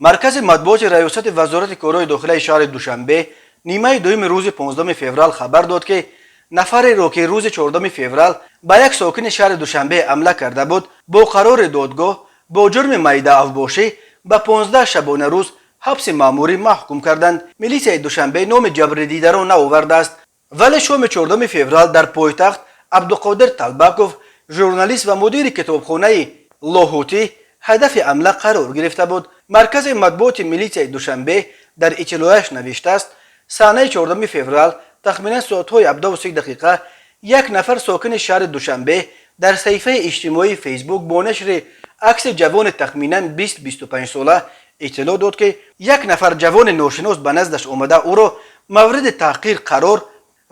مرکز مطبوعات ریاست وزارت کارهای داخلی شهر دوشنبه نیمه دوم روز 15 فوریه خبر داد که نفری را که روز 14 فوریه به یک ساکن شهر دوشنبه حمله کرده بود با قرار دادگاه با جرم میده افباشی به 15 شبانه روز حبس مأموری محکوم کردند. میلیسیای دوشنبه نام جبردیده را نآورده است، ولی شام 14 فوریه در پایتخت عبدالقادر طلبکوف ژورنالیست و مدیر کتابخانه لاهوتی هدف حمله قرار گرفته بود. مرکز مطبوعات میلیسیای دوشنبه در اطلاعش نوشته است صحنه 14 فوریه تخمینا ساعت‌های 17:30 یک نفر ساکن شهر دوشنبه در صفحه اجتماعی فیسبوک با نشر عکس جوان تخمینا 20-25 ساله اطلاع داد که یک نفر جوان ناشناس به نزدش آمده او را مورد تحقیر قرار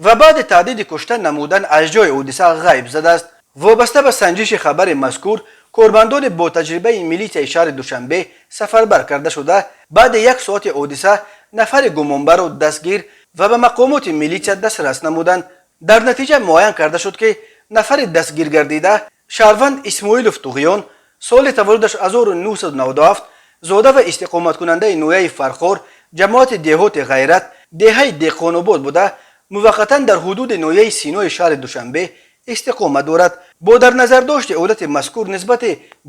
و بعد تهدید کشتن نمودن از جای حادثه غیب زده است. وابسته به سنجش خبر مذکور کارمندان با تجربه میلیسیای شهر دوشنبه سفربر کرده شده بعد یک ساعت حادثه نفر گمانبر را دستگیر و به مقامات میلیسیا دسترس نمودند. در نتیجه معین کرده شد که نفر دستگیر گردیده شهروند اسماعیلوف طغیان سال تولدش 1997 زاده و استقامت کننده نوعه فرخار جماعت دهات غیرت دهه دهقان‌آباد بوده موقتا در حدود نوعه سینای شهر دوشنبه استقامت دارد. با در نظر داشت حالت مذکور نسبت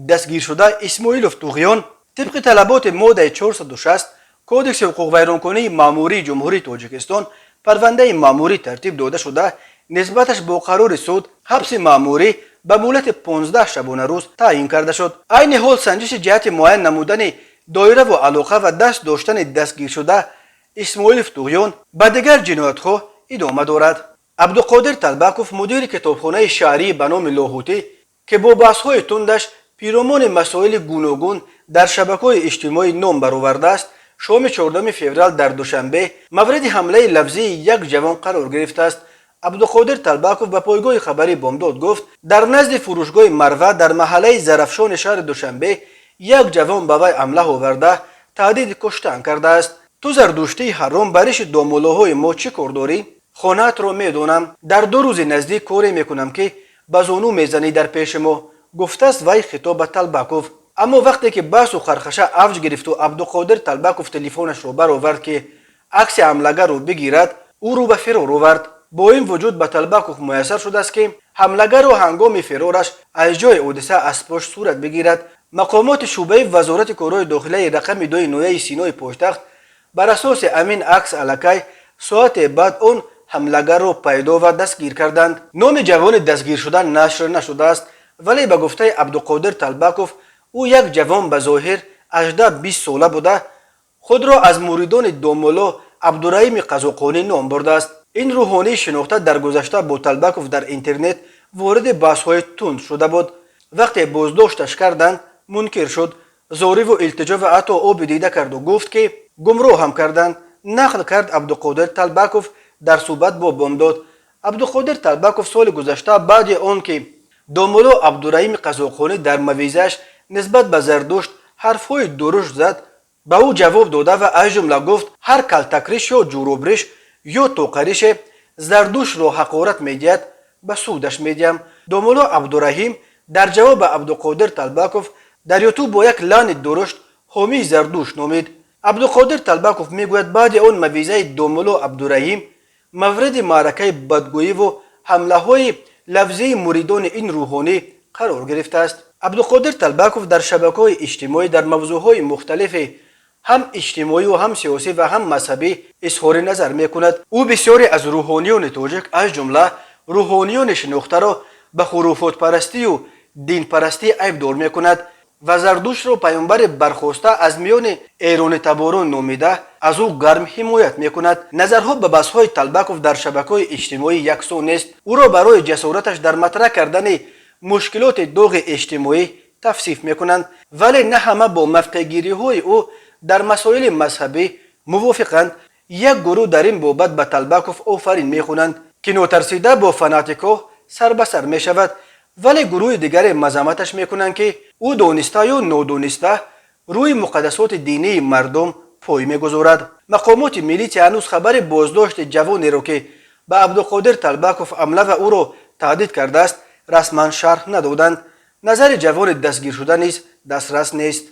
دستگیر شده اسماعیلوف طغیان طبق طلبات ماده 460 کودکس حقوق ویرانکنی مأموری جمهوری تاجیکستان پرونده مأموری ترتیب داده شده نسبتش با قرار سود حبس مأموری به مهلت 15 شبانه روز تعیین کرده شد. عین حال سنجش جهت معین نمودن دایره و علاقه و دست داشتن دستگیر شده اسماعیلوف طغیان به دیگر جنایت‌ها ادامه دارد. عبدالقادر طلبکوف مدیر کتابخانه شهری به نام لاهوتی که با بحث‌های تندش پیرامون مسائل گوناگون در شبکه‌های اجتماعی نام برآورده است شام 14 فوریه در دوشنبه مورد حمله لفظی یک جوان قرار گرفته است. عبدالقادر طلبکوف به پایگاه خبری بامداد گفت در نزد فروشگاه مروه در محله زرفشان شهر دوشنبه یک جوان به وی حمله آورده تهدید کشتن کرده است. تو زردشتی حرام برش دامولاهای ما چی کار داری؟ خانه‌ات را میدونم در 2 روز نزدیک کاری میکنم که به زانو میزنی در پیش ما، گفته است وی خطاب به طلبکوف. اما وقتی که بحث و خرخشه افج گرفت و عبدالقادر طلبکوف تلفنش را برآورد که عکس حملگر را بگیرد او رو به فرار آورد. با این وجود به طلبکوف میسر شده است که حملگر را هنگام فرارش از جای حادثه از پشت صورت بگیرد. مقامات شعبه وزارت کارهای داخلی رقم 2 نوعه سینای پایتخت بر اساس امین عکس الکی ساعت بعد اون حملگر را پیدا و دستگیر کردند. نام جوان دستگیر شده نشر نشده است ولی به گفته عبدالقادر طلبکوف او یک جوان به ظاهر 18-20 ساله بوده خود را از مریدان دامولا عبدالرحیم قزاقانی نام برده است. این روحانی شناخته در گذشته با طلبکوف در اینترنت وارد بحث‌های تند شده بود. وقتی بازداشتش کردند منکر شد، زاری و التجا و حتی آب دیده کرد و گفت که گمراه هم کردند. نقل کرد عبدالقادر طلبکوف در صحبت با بامداد. عبدالقادر طلبکوف سال گذشته بعد آن که دامولا عبدالرحیم قزاقانی در مویزش نسبت به زردشت حرف‌های درشت زد به او جواب داده و از جمله گفت هر کلتکریش یا جوروبریش یا توقریش زردشت را حقارت میدهد به سودش میدیم. دامولا عبدالرحیم در جواب عبدالقادر طلبکوف در یوتیوب با یک لعن درشت حامی زردشت نامید. عبدالقادر طلبکوف میگوید بعد آن مویزه دامولا عبدالرحیم مورد معرکه بدگویی و حمله های لفظی مریدان این روحانی قرار گرفته است. عبدالقادر طلبکوف در شبکه‌های اجتماعی در موضوعهای مختلف هم اجتماعی و هم سیاسی و هم مذهبی اظهار نظر میکند. او بسیاری از روحانیان تاجیک از جمله روحانیان شناخته را به خرافات پرستی و دین پرستی عیبدار میکند و زردشت را پیامبر برخواسته از میان ایران تباران نامیده از او گرم حمایت میکند. نظرها به بحث‌های طلبکوف در شبکه‌های اجتماعی یکسان نیست. او را برای جسارتش در مطرح کردن مشکلات داغ اجتماعی توصیف میکنند ولی نه همه با موقع‌گیری‌های او در مسائل مذهبی موافقند. یک گروه در این بابت به طلبکوف آفرین میخوانند که ناترسیده با فناتیکا سر به سر میشود، ولی گروه دیگر مذمتش میکنند که او دانسته یا نادانسته روی مقدسات دینی مردم پای میگذارد. مقامات میلیسیا هنوز خبر بازداشت جوانی را که به عبدالقادر طلبکوف حمله و او را تهدید کرده است رسما شرح ندادند. نظر جوان دستگیر شده نیز دسترس نیست.